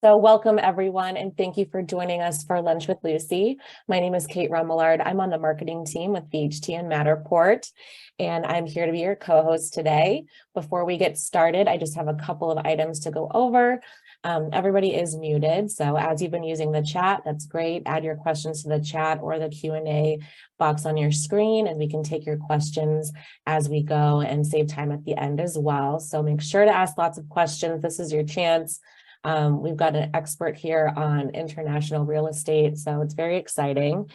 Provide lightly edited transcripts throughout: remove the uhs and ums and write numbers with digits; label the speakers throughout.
Speaker 1: So welcome everyone, and thank you for joining us for Lunch with Lucy. My name is Kate Rummelard. I'm on the marketing team with VHT and Matterport, and I'm here to be your co-host today. Before we get started, I just have a couple of items to go over. Everybody is muted, so as you've been using the chat, that's great. Add your questions to the chat or the Q&A box on your screen, and we can take your questions as we go and save time at the end as well. So make sure to ask lots of questions. This is your chance. We've got an expert here on international real estate, so it's very exciting.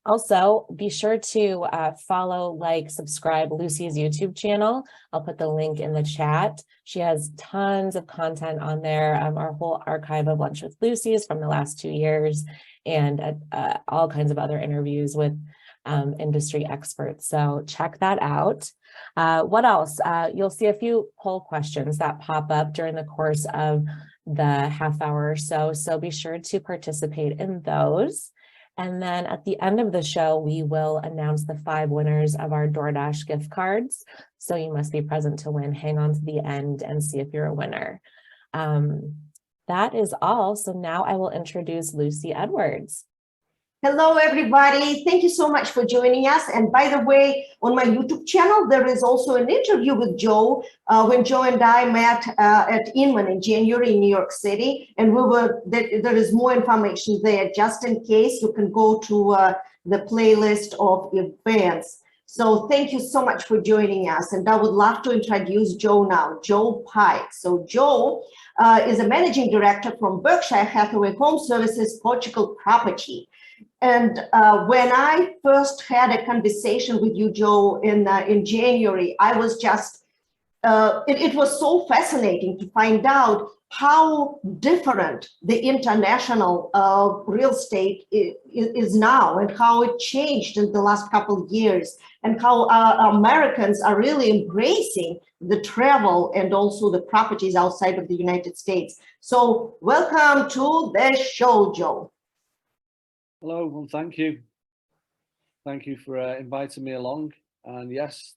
Speaker 1: Also, be sure to follow, like, subscribe Lucy's YouTube channel. I'll put the link in the chat. She has tons of content on there, our whole archive of Lunch with Lucy's from the last 2 years, and all kinds of other interviews with industry experts. So check that out. What else? You'll see a few poll questions that pop up during the course of the half hour or so. So be sure to participate in those. And then at the end of the show, we will announce the 5 winners of our DoorDash gift cards. So you must be present to win. Hang on to the end and see if you're a winner. That is all. So now I will introduce Lucy Edwards.
Speaker 2: Hello, everybody. Thank you so much for joining us. And by the way, on my YouTube channel, there is also an interview with Joe when Joe and I met at Inman in January in New York City. And there is more information there. Just in case, you can go to the playlist of events. So thank you so much for joining us. And I would love to introduce Joe now, Joe Pyke. So Joe is a managing director from Berkshire Hathaway HomeServices Portugal property. And when I first had a conversation with you, Joe, in January, I was just, it was so fascinating to find out how different the international real estate is now and how it changed in the last couple of years and how Americans are really embracing the travel and also the properties outside of the United States. So welcome to the show, Joe.
Speaker 3: Hello, well, thank you. Thank you for inviting me along. And yes,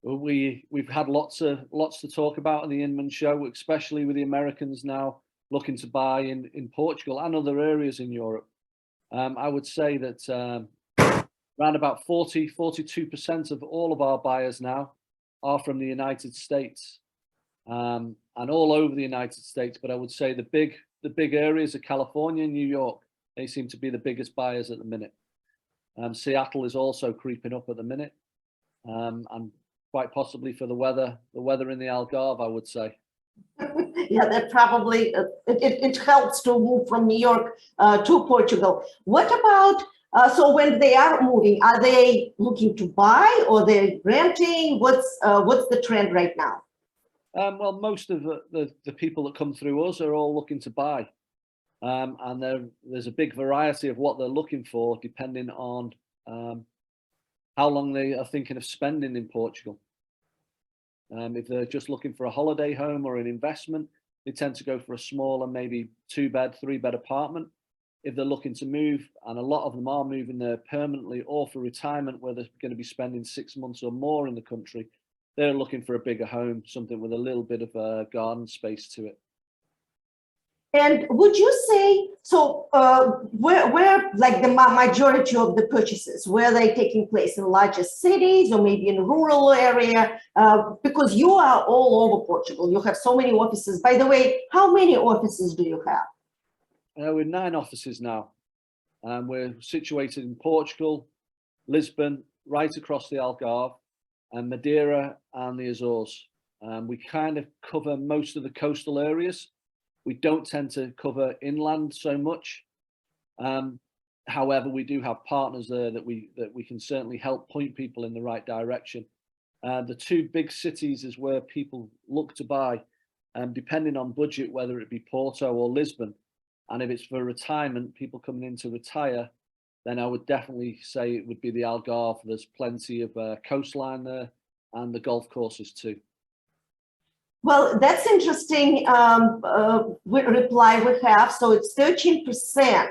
Speaker 3: we've had lots to talk about in the Inman show, especially with the Americans now looking to buy in Portugal and other areas in Europe. I would say that around about 42% of all of our buyers now are from the United States, and all over the United States. But I would say the big areas are California and New York. They seem to be the biggest buyers at the minute. Seattle is also creeping up at the minute, and quite possibly for the weather in the Algarve, I would say.
Speaker 2: Yeah, that probably, it helps to move from New York to Portugal. What about, so when they are moving, are they looking to buy or they're renting? What's the trend right now?
Speaker 3: Well, most of the people that come through us are all looking to buy. And there's a big variety of what they're looking for, depending on how long they are thinking of spending in Portugal. If they're just looking for a holiday home or an investment, they tend to go for a smaller, maybe 2-bed, 3-bed apartment. If they're looking to move, and a lot of them are moving there permanently or for retirement, where they're going to be spending 6 months or more in the country, they're looking for a bigger home, something with a little bit of a garden space to it.
Speaker 2: And would you say, so where like the majority of the purchases, where are they taking place, in larger cities or maybe in rural area? Because you are all over Portugal, you have so many offices. By the way, how many offices do you have?
Speaker 3: We're 9 offices now. We're situated in Portugal, Lisbon, right across the Algarve, and Madeira and the Azores. We kind of cover most of the coastal areas. We don't tend to cover inland so much. However, we do have partners there that we can certainly help point people in the right direction. The 2 big cities is where people look to buy, depending on budget, whether it be Porto or Lisbon. And if it's for retirement, people coming in to retire, then I would definitely say it would be the Algarve. There's plenty of coastline there and the golf courses too.
Speaker 2: Well, that's interesting reply we have. So it's 13%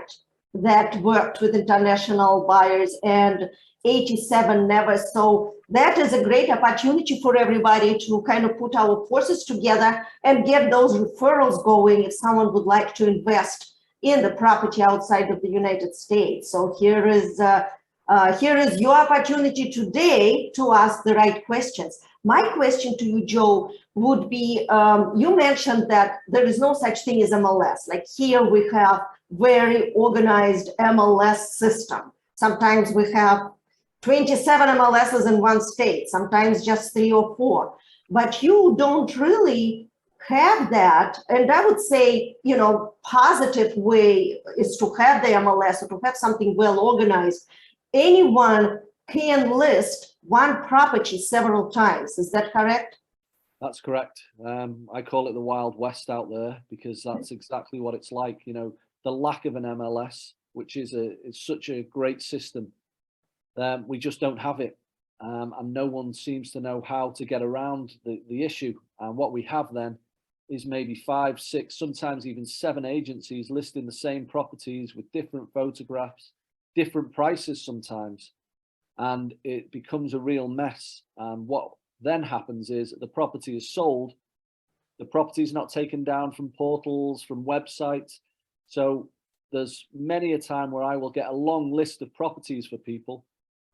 Speaker 2: that worked with international buyers, and 87 never. So that is a great opportunity for everybody to kind of put our forces together and get those referrals going if someone would like to invest in the property outside of the United States. So here is your opportunity today to ask the right questions. My question to you, Joe, would be, you mentioned that there is no such thing as MLS. Like here we have very organized MLS system. Sometimes we have 27 MLSs in one state, sometimes just 3 or 4. But you don't really have that. And I would say, you know, positive way is to have the MLS or to have something well organized. Anyone can list one property several times. Is that correct?
Speaker 3: That's correct. I call it the Wild West out there because that's exactly what it's like. You know, the lack of an MLS, which is such a great system. We just don't have it. And no one seems to know how to get around the issue. And what we have then is maybe 5, 6, sometimes even 7 agencies listing the same properties with different photographs, different prices sometimes. And it becomes a real mess. And what then happens is the property is sold. The property is not taken down from portals, from websites. So there's many a time where I will get a long list of properties for people.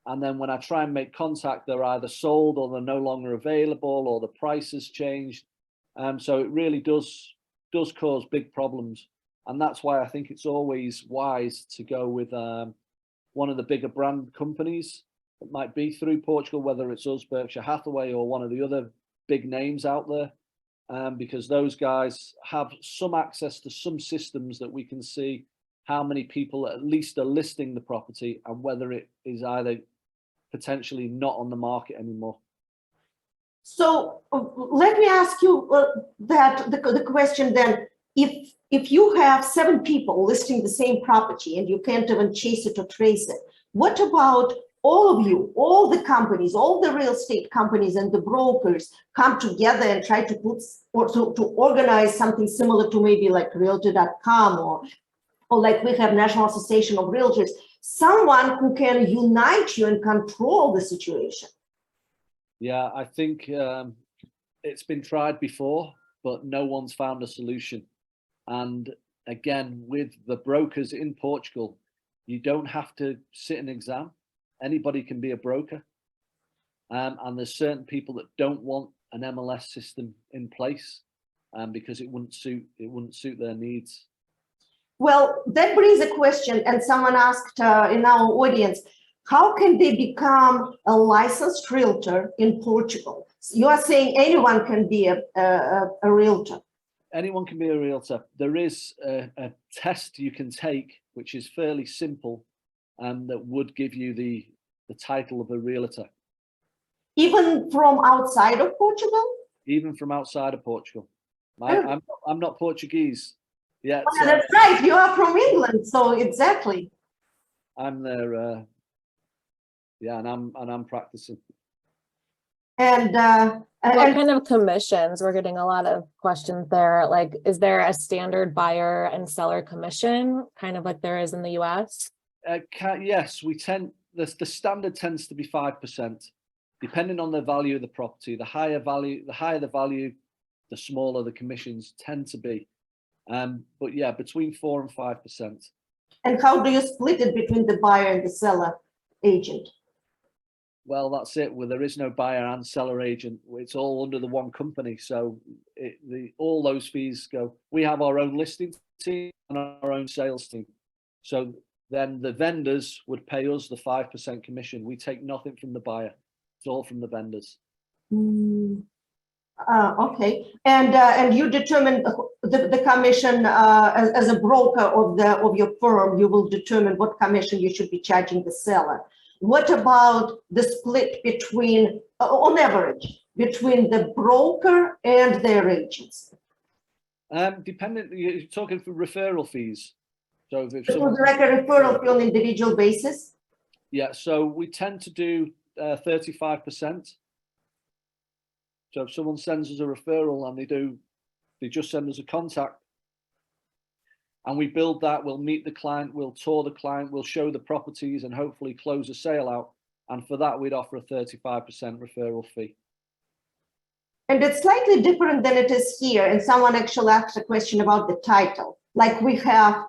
Speaker 3: And then when I try and make contact, they're either sold or they're no longer available or the price has changed. So it really does cause big problems. And that's why I think it's always wise to go with one of the bigger brand companies. It might be through Portugal, whether it's us, Berkshire Hathaway, or one of the other big names out there, because those guys have some access to some systems that we can see how many people at least are listing the property and whether it is either potentially not on the market anymore.
Speaker 2: So let me ask you the question then. If you have 7 people listing the same property and you can't even chase it or trace it, what about all of you, all the companies, all the real estate companies and the brokers come together and try to put or to organize something similar to maybe like realtor.com or like we have National Association of Realtors, someone who can unite you and control the situation?
Speaker 3: Yeah, I think it's been tried before, but no one's found a solution. And again, with the brokers in Portugal, you don't have to sit an exam. Anybody can be a broker. And there's certain people that don't want an MLS system in place because it wouldn't suit their needs.
Speaker 2: Well, that brings a question, and someone asked in our audience, how can they become a licensed realtor in Portugal? You are saying anyone can be a realtor.
Speaker 3: Anyone can be a realtor. There is a test you can take, which is fairly simple, that would give you the title of a realtor.
Speaker 2: Even from outside of Portugal?
Speaker 3: Even from outside of Portugal. I'm not Portuguese yet.
Speaker 2: Oh, that's right. You are from England, so exactly.
Speaker 3: I'm there. Yeah, and I'm practicing.
Speaker 2: And
Speaker 1: what kind of commissions? We're getting a lot of questions there. Like, is there a standard buyer and seller commission, kind of like there is in the US?
Speaker 3: Yes, we tend. The standard tends to be 5%, depending on the value of the property. The higher the value, the smaller the commissions tend to be. But yeah, between 4 and 5%.
Speaker 2: And how do you split it between the buyer and the seller agent?
Speaker 3: Well, that's it. Well, there is no buyer and seller agent. It's all under the one company. So all those fees go. We have our own listing team and our own sales team. So then the vendors would pay us the 5% commission. We take nothing from the buyer. It's all from the vendors.
Speaker 2: Okay, and you determine the commission as a broker of your firm. You will determine what commission you should be charging the seller. What about the split between, on average, between the broker and their agents?
Speaker 3: Dependent, you're talking for referral fees. So if
Speaker 2: someone, like a referral fee on an individual basis?
Speaker 3: Yeah, so we tend to do 35%. So if someone sends us a referral and they just send us a contact and we build that, we'll meet the client, we'll tour the client, we'll show the properties and hopefully close a sale out. And for that, we'd offer a 35% referral fee.
Speaker 2: And it's slightly different than it is here. And someone actually asked a question about the title. Like we have,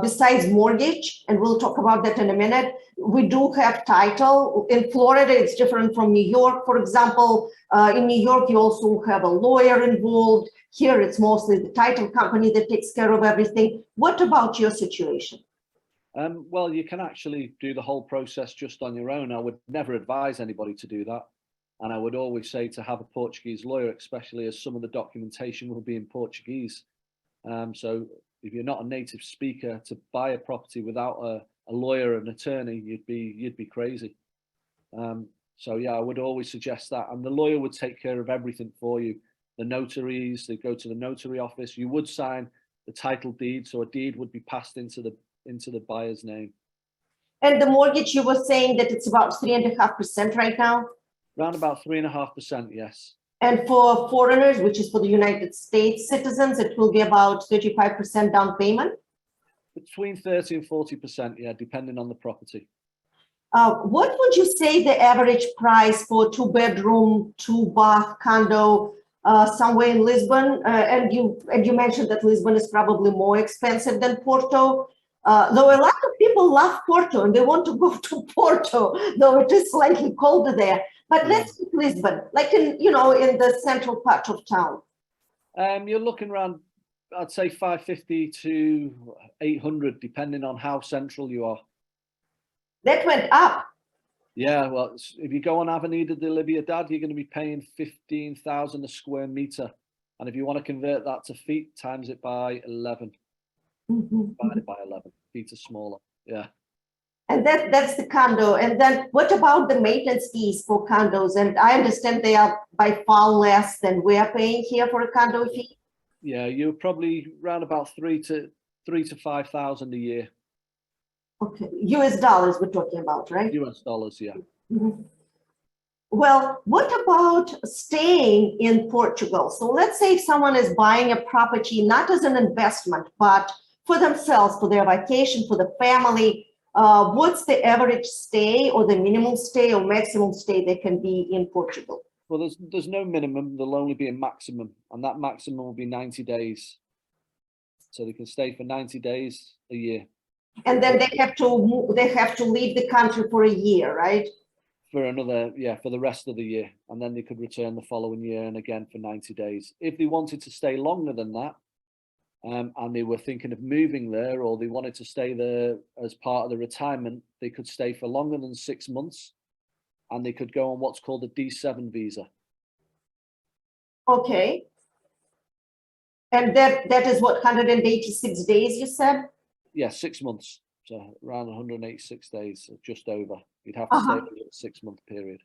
Speaker 2: besides mortgage, and we'll talk about that in a minute, we do have title. In Florida, it's different from New York. For example, in New York, you also have a lawyer involved. Here, it's mostly the title company that takes care of everything. What about your situation?
Speaker 3: Well, you can actually do the whole process just on your own. I would never advise anybody to do that. And I would always say to have a Portuguese lawyer, especially as some of the documentation will be in Portuguese. So if you're not a native speaker, to buy a property without a lawyer, an attorney, you'd be crazy. So yeah, I would always suggest that. And the lawyer would take care of everything for you. The notaries, they go to the notary office. You would sign the title deed, so a deed would be passed into the buyer's name.
Speaker 2: And the mortgage, you were saying that it's about 3.5% right now?
Speaker 3: Around about 3.5%, yes.
Speaker 2: And for foreigners, which is for the United States citizens, it will be about 35% down payment?
Speaker 3: Between 30 and 40%, yeah, depending on the property.
Speaker 2: What would you say the average price for 2-bedroom, 2-bath condo somewhere in Lisbon? And you mentioned that Lisbon is probably more expensive than Porto. Though a lot of people love Porto and they want to go to Porto, though it is slightly colder there. But let's take Lisbon, like in the central part of town.
Speaker 3: You're looking around, I'd say 550 to 800, depending on how central you are.
Speaker 2: That went up.
Speaker 3: Yeah, well, if you go on Avenida de Liberdade, you're going to be paying 15,000 a square meter. And if you want to convert that to feet, times it by 11. Divided by 11. Feet are smaller. Yeah.
Speaker 2: And that's the condo. And then what about the maintenance fees for condos? And I understand they are by far less than we are paying here for a condo fee.
Speaker 3: Yeah, you're probably around about 3,000 to 5,000 a year.
Speaker 2: Okay, US dollars we're talking about, right?
Speaker 3: US dollars, yeah.
Speaker 2: Well, what about staying in Portugal? So let's say if someone is buying a property, not as an investment, but for themselves, for their vacation, for the family, what's the average stay or the minimum stay or maximum stay that can be in Portugal?
Speaker 3: Well, there's no minimum, there'll only be a maximum, and that maximum will be 90 days. So they can stay for 90 days a year.
Speaker 2: And then they have to leave the country for a year, right?
Speaker 3: For another, yeah, for the rest of the year. And then they could return the following year and again for 90 days. If they wanted to stay longer than that, and they were thinking of moving there, or they wanted to stay there as part of the retirement, they could stay for longer than 6 months, and they could go on what's called a D7 visa.
Speaker 2: Okay. And that is what, 186 days you said?
Speaker 3: Yeah, 6 months. So around 186 days, just over. You'd have to stay for a 6-month period.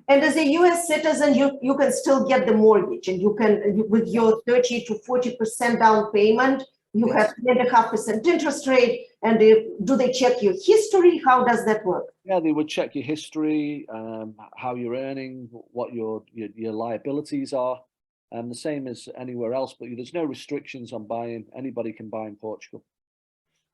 Speaker 2: And as a US citizen, you can still get the mortgage, and you can, with your 30 to 40% down payment, you have 3.5% interest rate. And do they check your history? How does that work?
Speaker 3: Yeah, they would check your history, how you're earning, what your liabilities are, the same as anywhere else. But there's no restrictions on buying. Anybody can buy in Portugal.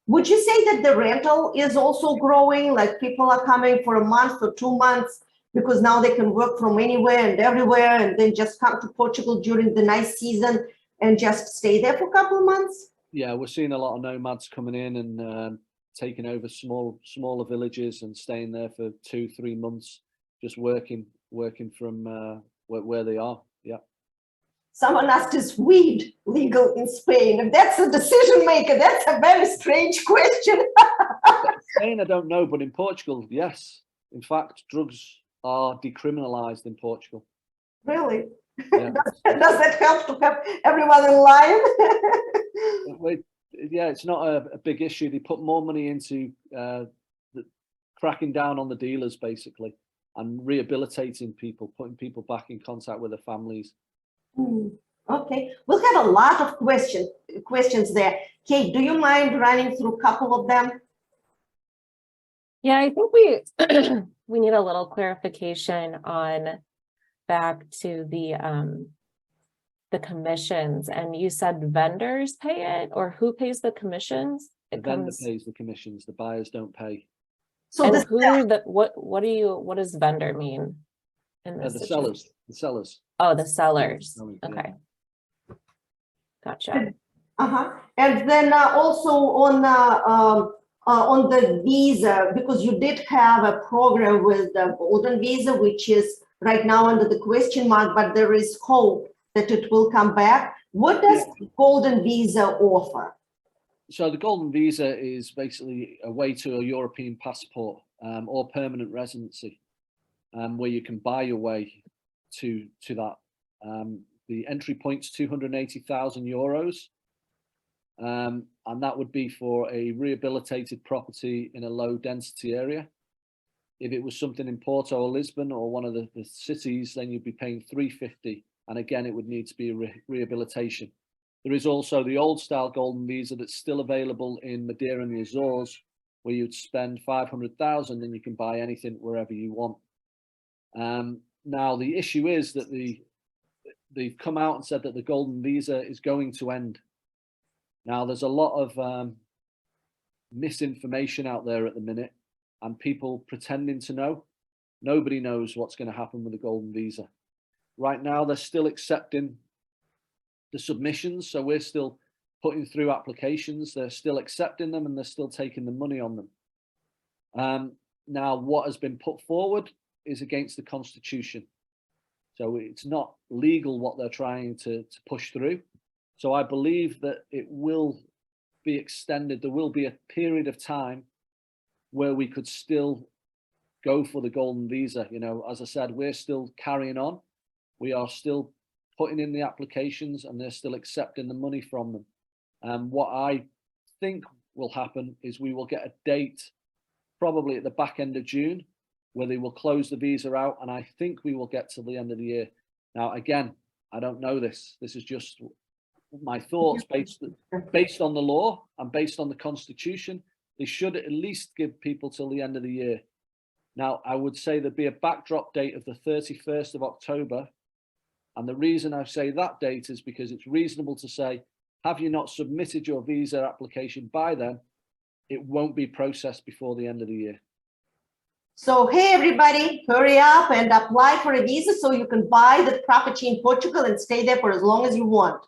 Speaker 2: Would you say that the rental is also growing? Like people are coming for a month or 2 months because now they can work from anywhere and everywhere, and then just come to Portugal during the nice season and just stay there for a couple of months?
Speaker 3: Yeah, we're seeing a lot of nomads coming in and taking over smaller villages and staying there for 2-3 months, just working from where they are. Yeah.
Speaker 2: Someone asked, is weed legal in Spain? If that's a decision maker, that's a very strange question.
Speaker 3: Spain, I don't know, but in Portugal, yes. In fact, drugs are decriminalized in Portugal.
Speaker 2: Really?
Speaker 3: Yeah.
Speaker 2: Does that help to have everyone in line?
Speaker 3: Yeah, it's not a big issue. They put more money into cracking down on the dealers, basically, and rehabilitating people, putting people back in contact with their families.
Speaker 2: Okay, we'll have a lot of questions there. Kate, do you mind running through a couple of them?
Speaker 1: Yeah, I think we we need a little clarification on back to the commissions. And you said vendors pay it, or who pays the commissions?
Speaker 3: The vendor pays the commissions. The buyers don't pay.
Speaker 2: So
Speaker 1: And
Speaker 2: this,
Speaker 1: what does vendor mean in this
Speaker 3: The
Speaker 1: situation?
Speaker 3: sellers.
Speaker 1: Oh, the sellers.
Speaker 3: Yeah.
Speaker 1: Okay. Gotcha.
Speaker 2: and then also on the visa, because you did have a program with the golden visa, which is right now under the question mark, but there is hope that it will come back. What does the golden visa offer?
Speaker 3: So the golden visa is basically a way to a European passport or permanent residency, where you can buy your way to that. The entry point's 280,000 euros. And that would be for a rehabilitated property in a low density area. If it was something in Porto or Lisbon or one of the cities, then you'd be paying 350. And again, it would need to be a rehabilitation. There is also the old style golden visa that's still available in Madeira and the Azores, where you'd spend 500,000 and you can buy anything wherever you want. Now, the issue is that they've come out and said that the golden visa is going to end. Now, there's a lot of misinformation out there at the minute and people pretending to know. Nobody knows what's going to happen with the golden visa. Right now, they're still accepting the submissions. So we're still putting through applications. They're still accepting them and they're still taking the money on them. Now, what has been put forward is against the Constitution. So it's not legal what they're trying to push through. So I believe that it will be extended. There will be a period of time where we could still go for the golden visa. You know, as I said, we're still carrying on. We are still putting in the applications and they're still accepting the money from them. What I think will happen is we will get a date probably at the back end of June where they will close the visa out. And I think we will get till the end of the year. Now, again, I don't know this. This is just my thoughts based on the law and based on the Constitution. They should at least give people till the end of the year. Now, I would say there'd be a backdrop date of the 31st of October. And the reason I say that date is because it's reasonable to say, have you not submitted your visa application by then, it won't be processed before the end of the year.
Speaker 2: So, hey, everybody, hurry up and apply for a visa so you can buy the property in Portugal and stay there for as long as you want.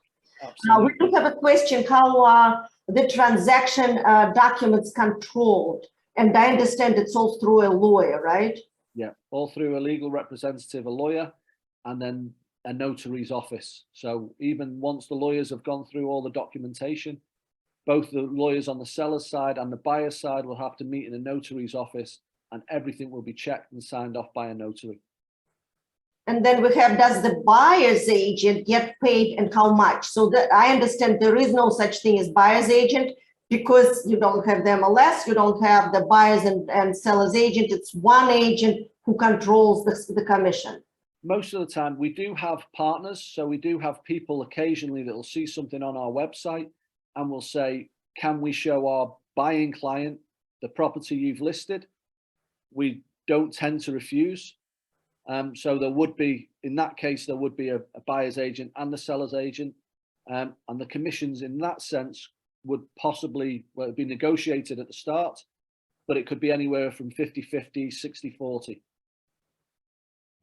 Speaker 2: Now, we do have a question, how are the transaction documents controlled? And I understand it's all through a lawyer, right?
Speaker 3: Yeah, all through a legal representative, a lawyer, and then a notary's office. So even once the lawyers have gone through all the documentation, both the lawyers on the seller's side and the buyer's side will have to meet in a notary's office and everything will be checked and signed off by a notary.
Speaker 2: And then we have, does the buyer's agent get paid and how much? So that I understand there is no such thing as buyer's agent because you don't have the MLS, you don't have the buyer's and seller's agent. It's one agent who controls the commission.
Speaker 3: Most of the time we do have partners. So we do have people occasionally that will see something on our website and will say, can we show our buying client the property you've listed? We don't tend to refuse. So there would be, in that case, there would be a buyer's agent and the seller's agent. And the commissions in that sense would possibly, well, it'd be negotiated at the start, but it could be anywhere from 50-50, 60-40.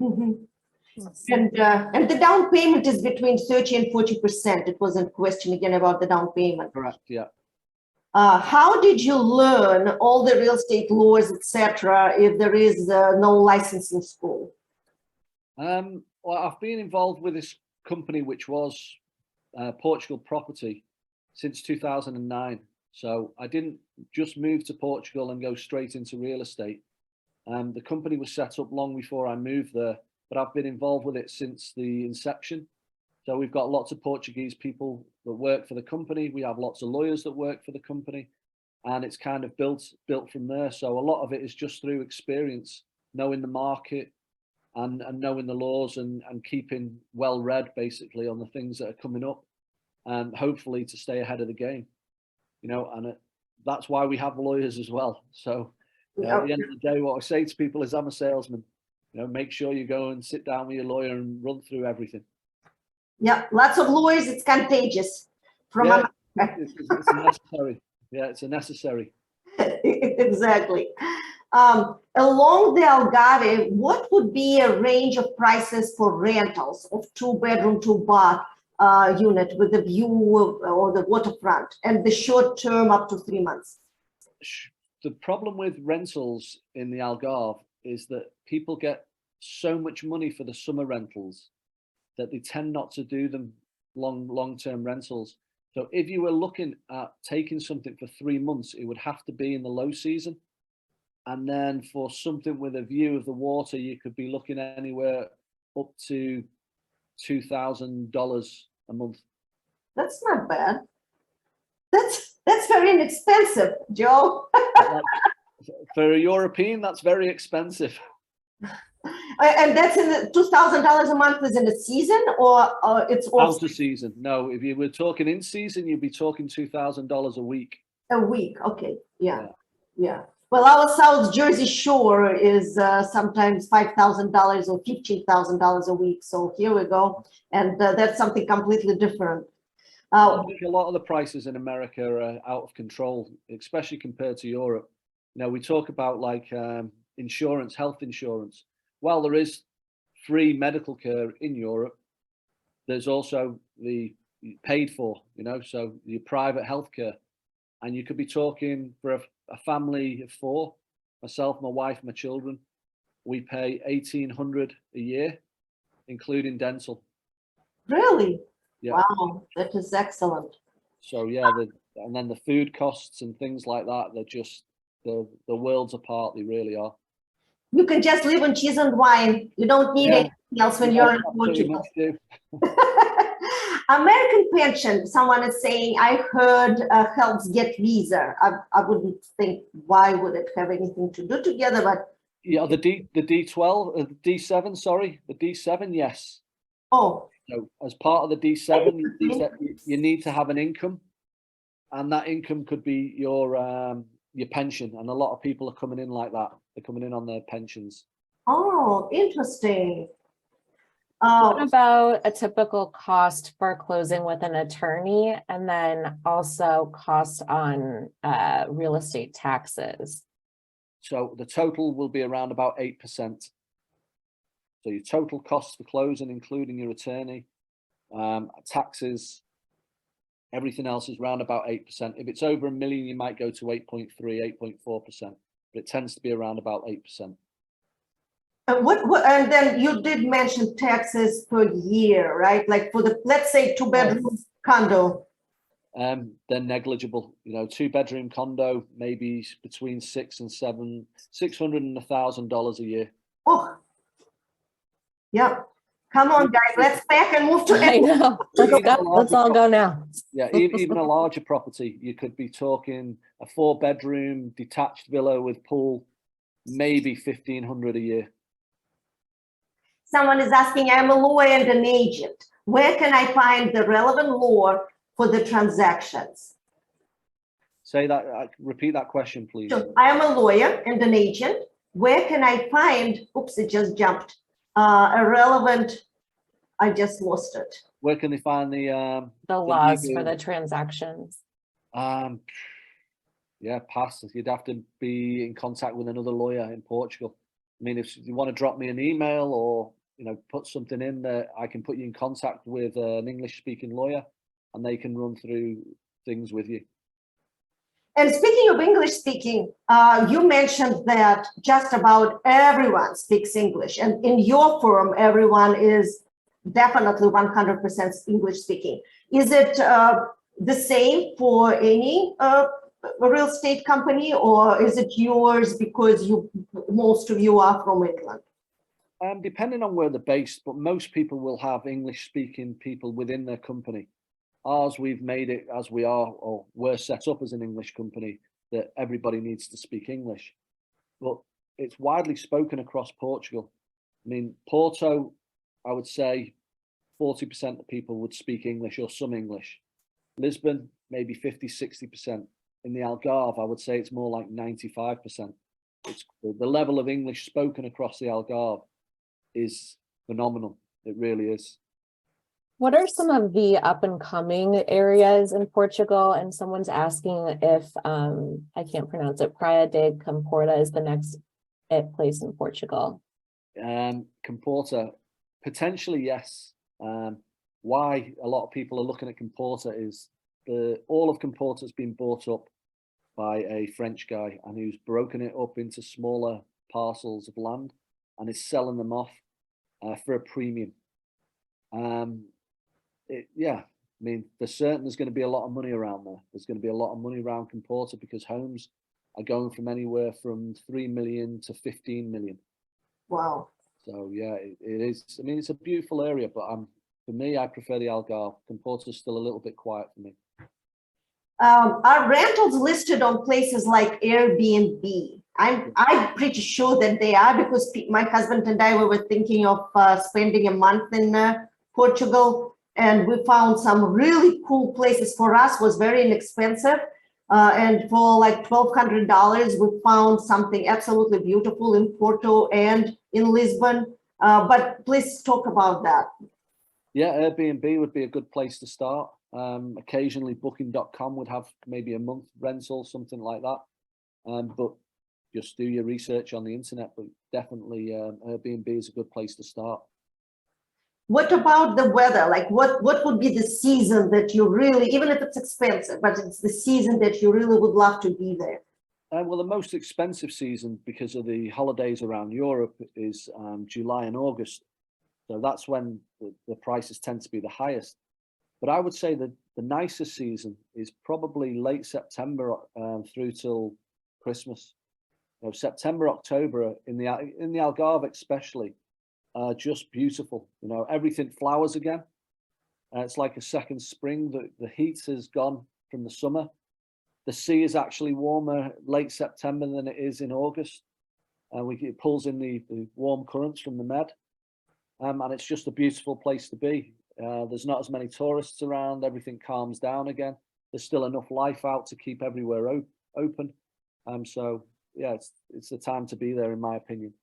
Speaker 2: Mm-hmm. And the down payment is between 30 and 40%. It was a question again about the down payment.
Speaker 3: Correct, yeah.
Speaker 2: How did you learn all the real estate laws, etc., if there is no licensing school?
Speaker 3: Well, I've been involved with this company, which was Portugal Property, since 2009. So I didn't just move to Portugal and go straight into real estate. The company was set up long before I moved there, but I've been involved with it since the inception. So we've got lots of Portuguese people that work for the company. We have lots of lawyers that work for the company, and it's kind of built from there. So a lot of it is just through experience, knowing the market and knowing the laws and keeping well read basically on the things that are coming up, and hopefully to stay ahead of the game, you know, and that's why we have lawyers as well. So at the end of the day, what I say to people is I'm a salesman, you know, make sure you go and sit down with your lawyer and run through everything.
Speaker 2: Yeah, lots of lawyers, it's contagious.
Speaker 3: It's necessary. Yeah, it's a necessary.
Speaker 2: Exactly. Along the Algarve, what would be a range of prices for rentals of 2-bedroom, 2-bath unit with the view or the waterfront, and the short term up to 3 months?
Speaker 3: The problem with rentals in the Algarve is that people get so much money for the summer rentals that they tend not to do them long-term rentals. So if you were looking at taking something for 3 months, it would have to be in the low season. And then for something with a view of the water, you could be looking at anywhere up to $2,000 a month.
Speaker 2: That's not bad. That's very inexpensive, Joe.
Speaker 3: For a European, that's very expensive.
Speaker 2: And that's in the $2,000 a month is in the season, or it's also
Speaker 3: out of season? No, if you were talking in season, you'd be talking $2,000 a week.
Speaker 2: a week. Okay, yeah. Well, our South Jersey shore is sometimes $5,000 or $15,000 a week. So here we go, and that's something completely different.
Speaker 3: I think a lot of the prices in America are out of control, especially compared to Europe. You know, we talk about like insurance, health insurance. Well, there is free medical care in Europe. There's also the paid for, you know, so your private healthcare. And you could be talking for a family of 4, myself, my wife, my children. We pay $1,800 a year, including dental.
Speaker 2: Really?
Speaker 3: Yeah.
Speaker 2: Wow, that is excellent.
Speaker 3: So yeah, and then the food costs and things like that, they're just the worlds apart. They really are.
Speaker 2: You can just live on cheese and wine. You don't need anything else when you're in Portugal. American pension, someone is saying, I heard helps get visa. I wouldn't think, why would it have anything to do together? But
Speaker 3: yeah, the D12, D7, sorry, the D7, yes.
Speaker 2: Oh.
Speaker 3: So as part of the D7, you need to have an income, and that income could be your pension. And a lot of people are coming in like that. They're coming in on their pensions.
Speaker 2: Oh, interesting.
Speaker 1: What about a typical cost for closing with an attorney, and then also cost on real estate taxes?
Speaker 3: So the total will be around about 8%. So your total cost for closing, including your attorney, taxes, everything else is around about 8%. If it's over $1 million, you might go to 8.3, 8.4%, but it tends to be around about 8%.
Speaker 2: And then you did mention taxes per year, right? Like for the, let's say, 2-bedroom condo.
Speaker 3: They're negligible. You know, 2-bedroom condo, maybe between $600 and $1,000 a year.
Speaker 2: Oh, yeah. Come on, guys, let's pack and move to.
Speaker 1: I know. Let's all go now.
Speaker 3: Yeah, even a larger property, you could be talking a 4-bedroom detached villa with pool, maybe $1,500 a year.
Speaker 2: Someone is asking, I'm a lawyer and an agent. Where can I find the relevant law for the transactions?
Speaker 3: Say that, repeat that question, please.
Speaker 2: So I am a lawyer and an agent. Where can I find, oops, it just jumped, a relevant, I just lost it.
Speaker 3: Where can they find the
Speaker 1: laws for the transactions?
Speaker 3: Yeah, pass. You'd have to be in contact with another lawyer in Portugal. I mean, if you want to drop me an email or, you know, put something in there, I can put you in contact with an English-speaking lawyer, and they can run through things with you.
Speaker 2: And speaking of English speaking, you mentioned that just about everyone speaks English, and in your firm, everyone is definitely 100% English speaking. Is it the same for any real estate company, or is it yours because most of you are from England?
Speaker 3: Depending on where they're based, but most people will have English-speaking people within their company. Ours, we've made it as we are, or we're set up as an English company, that everybody needs to speak English. But it's widely spoken across Portugal. I mean, Porto, I would say 40% of people would speak English or some English. Lisbon, maybe 50, 60%. In the Algarve, I would say it's more like 95%. It's the level of English spoken across the Algarve is phenomenal. It really is.
Speaker 1: What are some of the up and coming areas in Portugal? And someone's asking if, I can't pronounce it, Praia de Comporta is the next place in Portugal.
Speaker 3: Comporta, potentially, yes. Why a lot of people are looking at Comporta is all of Comporta has been bought up by a French guy, and who's broken it up into smaller parcels of land and is selling them off for a premium. Yeah, I mean, there's going to be a lot of money around there. There's going to be a lot of money around Comporta because homes are going from anywhere from 3 million to 15 million.
Speaker 2: Wow.
Speaker 3: So yeah, it is. I mean, it's a beautiful area, but for me, I prefer the Algarve. Comporta is still a little bit quiet for me.
Speaker 2: Are rentals listed on places like Airbnb? I'm pretty sure that they are, because my husband and I were thinking of spending a month in Portugal, and we found some really cool places. For us, was very inexpensive, and for like $1,200, we found something absolutely beautiful in Porto and in Lisbon. But please talk about that.
Speaker 3: Yeah, Airbnb would be a good place to start. Occasionally booking.com would have maybe a month rental, something like that. But just do your research on the internet, but definitely Airbnb is a good place to start.
Speaker 2: What about the weather? Like what would be the season that you really, even if it's expensive, but it's the season that you really would love to be there?
Speaker 3: Well, the most expensive season, because of the holidays around Europe, is July and August. So that's when the prices tend to be the highest. But I would say that the nicest season is probably late September through till Christmas. You know, September, October in the Algarve especially, just beautiful. You know, everything flowers again. It's like a second spring. The heat has gone from the summer. The sea is actually warmer late September than it is in August. It pulls in the warm currents from the Med. And it's just a beautiful place to be. There's not as many tourists around. Everything calms down again. There's still enough life out to keep everywhere open. So yeah, it's the time to be there, in my opinion.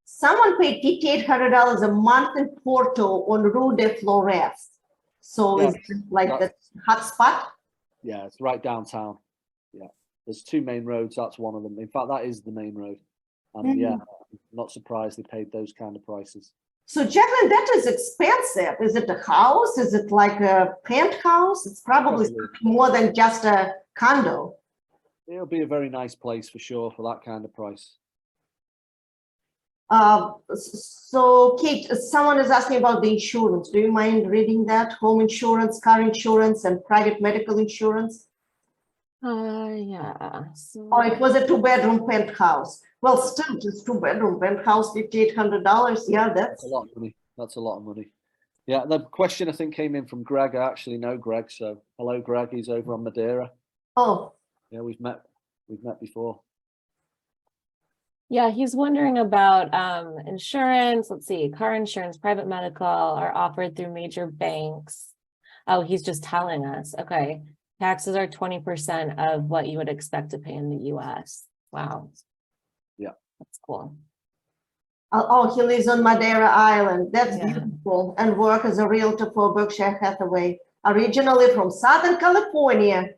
Speaker 2: Someone paid $5,800 a month in Porto on Rue de Flores. So yeah, is it like the hotspot?
Speaker 3: Yeah, it's right downtown. Yeah, there's two main roads. That's one of them. In fact, that is the main road. And yeah, I'm not surprised they paid those kind of prices.
Speaker 2: So Jacqueline, that is expensive. Is it a house? Is it like a penthouse? It's probably more than just a condo.
Speaker 3: It'll be a very nice place for sure for that kind of price.
Speaker 2: So Kate, someone is asking about the insurance. Do you mind reading that? Home insurance, car insurance, and private medical insurance?
Speaker 1: Yeah. So...
Speaker 2: Oh, it was a 2-bedroom penthouse. Well, still just 2-bedroom penthouse, $5,800. Yeah, that's
Speaker 3: a lot of money. That's a lot of money. Yeah, the question I think came in from Greg. I actually know Greg, so hello, Greg. He's over on Madeira.
Speaker 2: Oh,
Speaker 3: yeah, we've met before.
Speaker 1: Yeah, he's wondering about insurance. Let's see, car insurance, private medical are offered through major banks. Oh, he's just telling us. Okay, taxes are 20% of what you would expect to pay in the US. Wow.
Speaker 3: Yeah,
Speaker 1: that's cool.
Speaker 2: Oh, he lives on Madeira Island. That's beautiful. And work as a realtor for Berkshire Hathaway, originally from Southern California.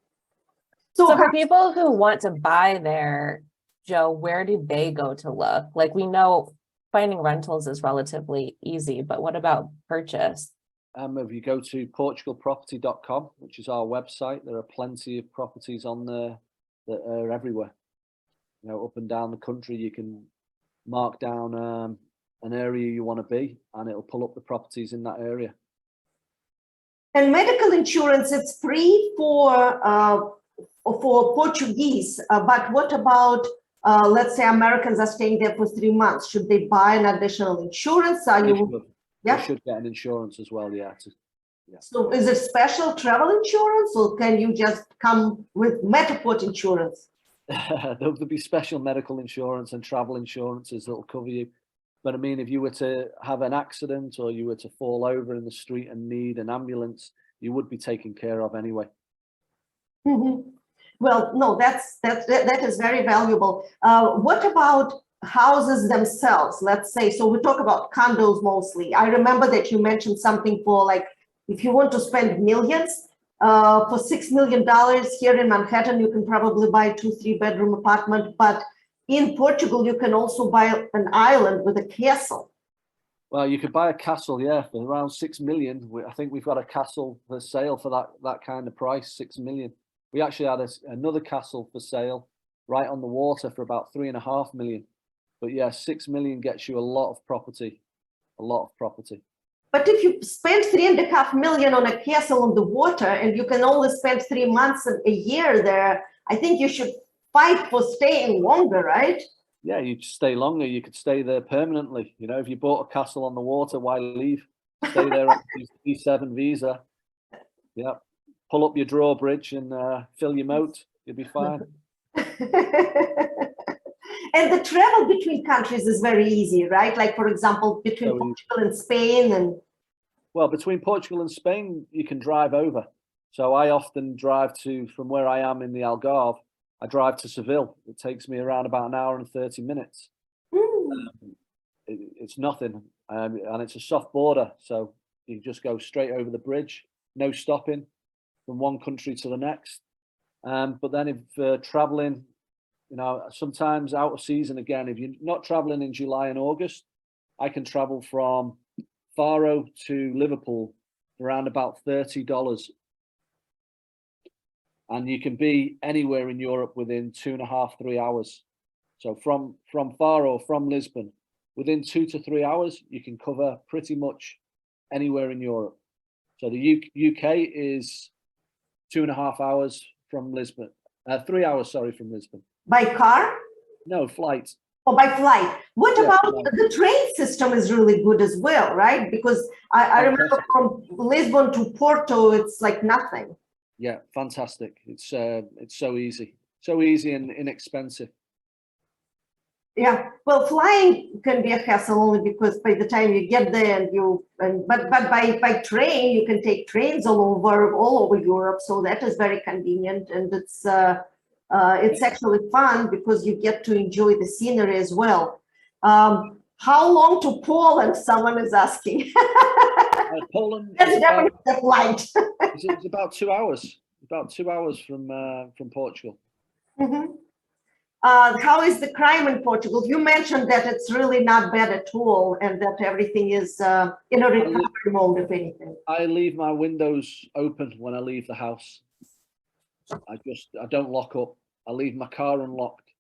Speaker 1: So for people who want to buy there, Joe, where do they go to look? Like, we know finding rentals is relatively easy, but what about purchase?
Speaker 3: If you go to portugalproperty.com, which is our website, there are plenty of properties on there that are everywhere. You know, up and down the country. You can mark down an area you want to be, and it'll pull up the properties in that area.
Speaker 2: And medical insurance, it's free for Portuguese, but what about let's say Americans are staying there for 3 months? Should they buy an additional insurance?
Speaker 3: They should get an insurance as well. Yeah.
Speaker 2: So is it special travel insurance, or can you just come with Metaport insurance?
Speaker 3: There'll be special medical insurance and travel insurances that'll cover you. But I mean, if you were to have an accident or you were to fall over in the street and need an ambulance, you would be taken care of anyway.
Speaker 2: Mm-hmm. Well, no, that is very valuable. What about houses themselves? Let's say, so we talk about condos mostly. I remember that you mentioned something for like If you want to spend millions, for $6 million here in Manhattan, you can probably buy 2-3 bedroom apartment. But in Portugal, you can also buy an island with a castle.
Speaker 3: Well, you could buy a castle, yeah, for around 6 million. I think we've got a castle for sale for that kind of price, 6 million. We actually had another castle for sale right on the water for about 3.5 million. But yeah, 6 million gets you a lot of property, a lot of property.
Speaker 2: But if you spend 3.5 million on a castle on the water and you can only spend 3 months a year there, I think you should fight for staying longer, right?
Speaker 3: Yeah, you stay longer. You could stay there permanently. You know, if you bought a castle on the water, why leave? Stay there on E7 visa. Yeah, pull up your drawbridge and fill your moat. You'll be fine.
Speaker 2: And the travel between countries is very easy, right? Like, for example, between Portugal and Spain and...
Speaker 3: Well, between Portugal and Spain, you can drive over. So I often drive from where I am in the Algarve, I drive to Seville. It takes me around about 1 hour and 30 minutes. It's nothing. And it's a soft border. So you just go straight over the bridge, no stopping from one country to the next. But then if traveling, you know, sometimes out of season again, if you're not traveling in July and August, I can travel from Faro to Liverpool for around about $30. And you can be anywhere in Europe within 2.5, 3 hours. So from Faro, from Lisbon, within 2 to 3 hours, you can cover pretty much anywhere in Europe. So the UK is 2.5 hours from Lisbon, 3 hours, sorry, from Lisbon.
Speaker 2: By car?
Speaker 3: No, flight.
Speaker 2: Or by flight. What about
Speaker 3: flight.
Speaker 2: The train system is really good as well, right? Because I remember from Lisbon to Porto, it's like nothing.
Speaker 3: Yeah, fantastic. It's so easy and inexpensive.
Speaker 2: Yeah, well, flying can be a hassle only because by the time you get there but by train you can take trains all over Europe, so that is very convenient, and it's actually fun because you get to enjoy the scenery as well. How long to Poland? Someone is asking.
Speaker 3: Poland.
Speaker 2: That's definitely a flight.
Speaker 3: It's about 2 hours. About 2 hours from Portugal.
Speaker 2: Mm-hmm. How is the crime in Portugal? You mentioned that it's really not bad at all, and that everything is in a recovery mode, if anything.
Speaker 3: I leave my windows open when I leave the house. I don't lock up. I leave my car unlocked.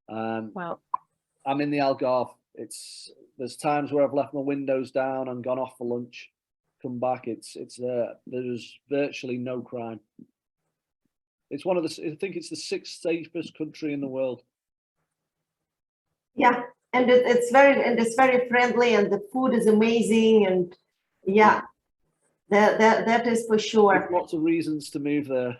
Speaker 1: Wow.
Speaker 3: I'm in the Algarve. There's times where I've left my windows down and gone off for lunch, come back. There's virtually no crime. It's I think it's the 6th safest country in the world.
Speaker 2: Yeah, and it's very friendly, and the food is amazing, and yeah, that is for sure.
Speaker 3: There's lots of reasons to move there.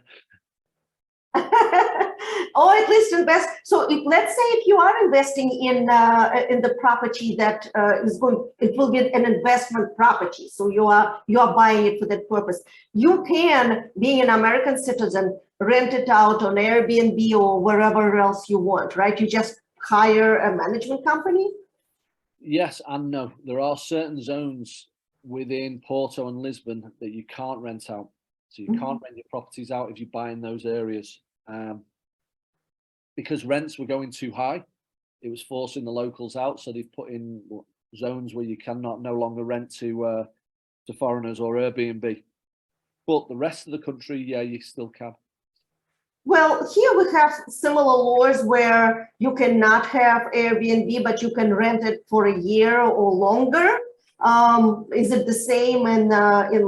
Speaker 2: Or at least invest. So let's say if you are investing in the property that it will be an investment property. So you are buying it for that purpose. You can, being an American citizen, rent it out on Airbnb or wherever else you want, right? You just hire a management company.
Speaker 3: Yes and no. There are certain zones within Porto and Lisbon that you can't rent out. So you can't rent your properties out if you buy in those areas. Because rents were going too high, it was forcing the locals out. So they've put in zones where you cannot no longer rent to foreigners or Airbnb. But the rest of the country, yeah, you still can.
Speaker 2: Well, here we have similar laws where you cannot have Airbnb, but you can rent it for a year or longer. Is it the same in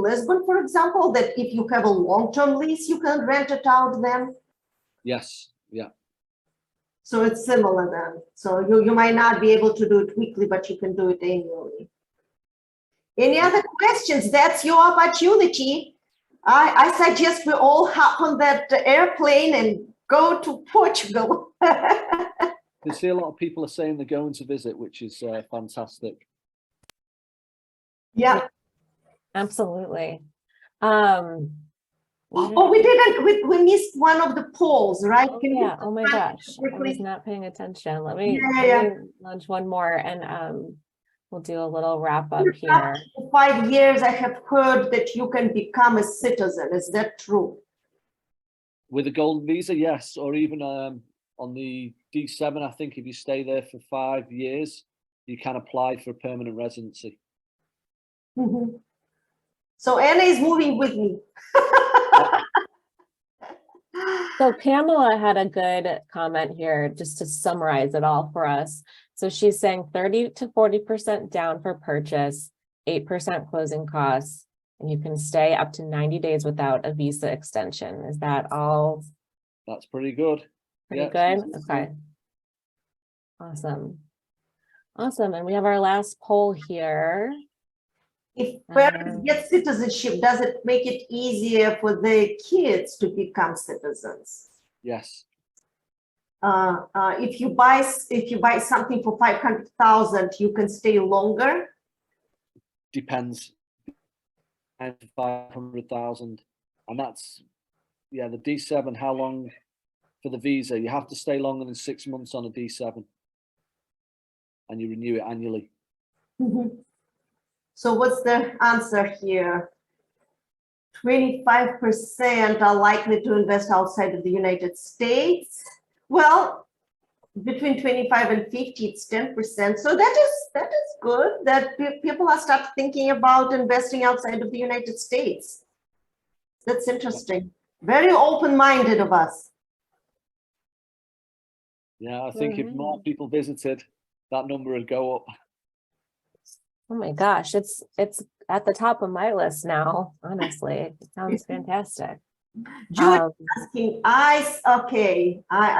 Speaker 2: Lisbon, for example, that if you have a long-term lease, you can rent it out then?
Speaker 3: Yes, yeah.
Speaker 2: So it's similar then. So you might not be able to do it weekly, but you can do it annually. Any other questions? That's your opportunity. I suggest we all hop on that airplane and go to Portugal.
Speaker 3: I see a lot of people are saying they're going to visit, which is fantastic.
Speaker 2: Yeah,
Speaker 1: Absolutely.
Speaker 2: Oh, we missed one of the polls, right?
Speaker 1: Oh, yeah. Oh my gosh. I was not paying attention. Let me launch one more. And we'll do a little wrap up here.
Speaker 2: For 5 years, I have heard that you can become a citizen. Is that true?
Speaker 3: With a golden visa, yes, or even on the D7, I think if you stay there for 5 years, you can apply for permanent residency.
Speaker 2: Mhm. So Anna is moving with me.
Speaker 1: So Pamela had a good comment here, just to summarize it all for us. So she's saying 30 to 40% down for purchase, 8% closing costs, and you can stay up to 90 days without a visa extension. Is that all
Speaker 3: That's pretty good.
Speaker 1: pretty
Speaker 3: Yeah,
Speaker 1: good? Okay. Awesome. Awesome. And we have our last poll here.
Speaker 2: If parents get citizenship, does it make it easier for the kids to become citizens?
Speaker 3: Yes.
Speaker 2: If you buy something for 500,000, you can stay longer.
Speaker 3: Depends. And 500,000, and that's, yeah, the D7. How long for the visa? You have to stay longer than 6 months on a D7, and you renew it annually.
Speaker 2: Mhm. So what's the answer here? 25% are likely to invest outside of the United States. Well, between 25 and 50, it's 10%. So that is good that people are start thinking about investing outside of the United States. That's interesting. Very open-minded of us.
Speaker 3: Yeah, I think if more people visited, that number would go up.
Speaker 1: Oh my gosh, it's at the top of my list now, honestly. It sounds fantastic.
Speaker 2: Julie asking, I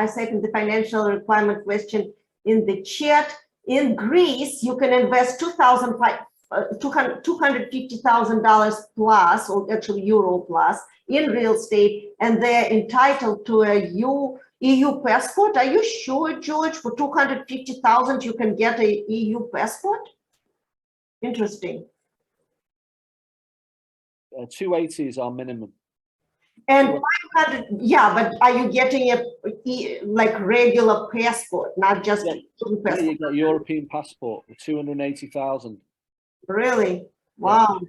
Speaker 2: second the financial requirement question in the chat. In Greece, you can invest $250,000 plus, or actually euro plus, in real estate, and they're entitled to a EU passport. Are you sure, George, for 250,000 you can get a EU passport? Interesting.
Speaker 3: 280 is our minimum.
Speaker 2: And 500, yeah, but are you getting a like regular passport, not just
Speaker 3: Yeah,
Speaker 2: passport?
Speaker 3: you got a European passport for 280,000.
Speaker 2: Really? Wow. Yeah.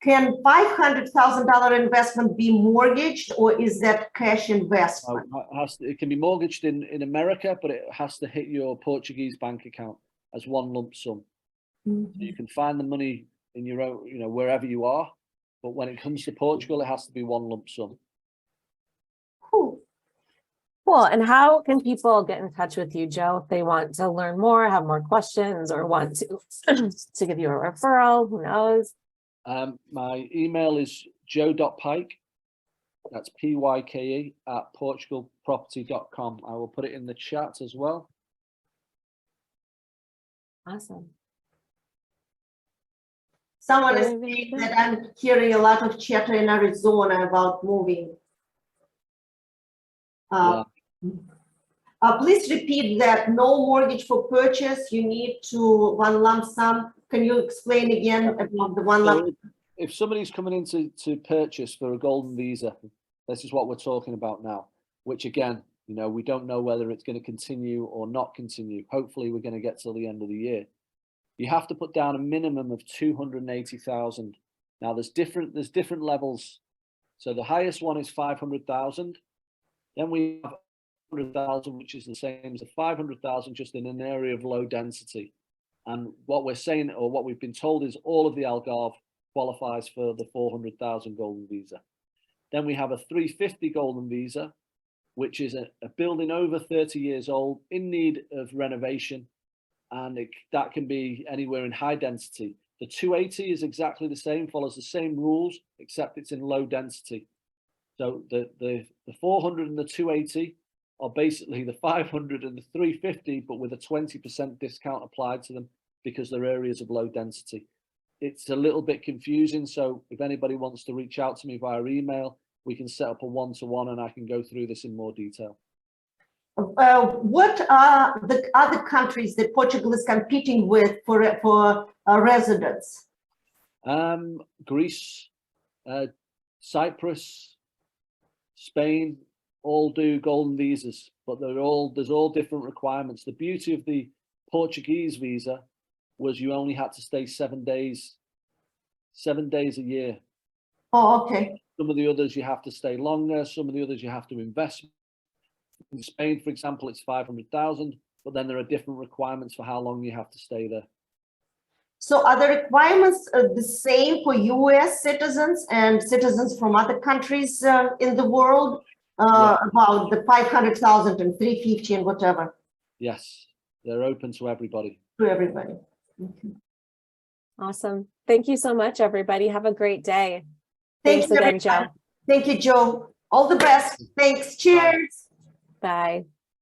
Speaker 2: Can $500,000 investment be mortgaged, or is that cash investment?
Speaker 3: It can be mortgaged in America, but it has to hit your Portuguese bank account as one lump sum. So you can find the money in your own, wherever you are. But when it comes to Portugal, it has to be one lump sum.
Speaker 2: Cool.
Speaker 1: Cool. And how can people get in touch with you, Joe, if they want to learn more, have more questions, or want to give you a referral? Who knows?
Speaker 3: My email is joe.pyke, that's Pyke, at portugalproperty.com. I will put it in the chat as well.
Speaker 1: Awesome.
Speaker 2: Someone is saying that I'm hearing a lot of chatter in Arizona about moving. Please repeat that. No mortgage for purchase. You need to one lump sum. Can you explain again about the one lump?
Speaker 3: If somebody's coming in to purchase for a golden visa, this is what we're talking about now, which again, we don't know whether it's going to continue or not continue. Hopefully we're going to get till the end of the year. You have to put down a minimum of 280,000. Now there's different levels. So the highest one is 500,000. Then we have 100,000, which is the same as the 500,000, just in an area of low density. And what we're saying, or what we've been told, is all of the Algarve qualifies for the 400,000 golden visa. Then we have a 350 golden visa, which is a building over 30 years old in need of renovation. And that can be anywhere in high density. The 280 is exactly the same, follows the same rules, except it's in low density. So the 400 and the 280 are basically the 500 and the 350, but with a 20% discount applied to them because they're areas of low density. It's a little bit confusing. So if anybody wants to reach out to me via email, we can set up a one-to-one and I can go through this in more detail.
Speaker 2: What are the other countries that Portugal is competing with for residents?
Speaker 3: Greece, Cyprus, Spain, all do golden visas, but there's all different requirements. The beauty of the Portuguese visa was you only had to stay 7 days a year.
Speaker 2: Oh, okay.
Speaker 3: Some of the others you have to stay longer. Some of the others you have to invest. In Spain, for example, it's 500,000, but then there are different requirements for how long you have to stay there.
Speaker 2: So are the requirements the same for US citizens and citizens from other countries in the world about the 500,000 and 350 and whatever?
Speaker 3: Yes, they're open to everybody.
Speaker 2: To everybody. Okay.
Speaker 1: Awesome. Thank you so much, everybody. Have a great day.
Speaker 2: Thanks
Speaker 1: Thanks again,
Speaker 2: everybody.
Speaker 1: Joe.
Speaker 2: Thank you, Joe. All the best. Thanks. Cheers.
Speaker 1: Bye.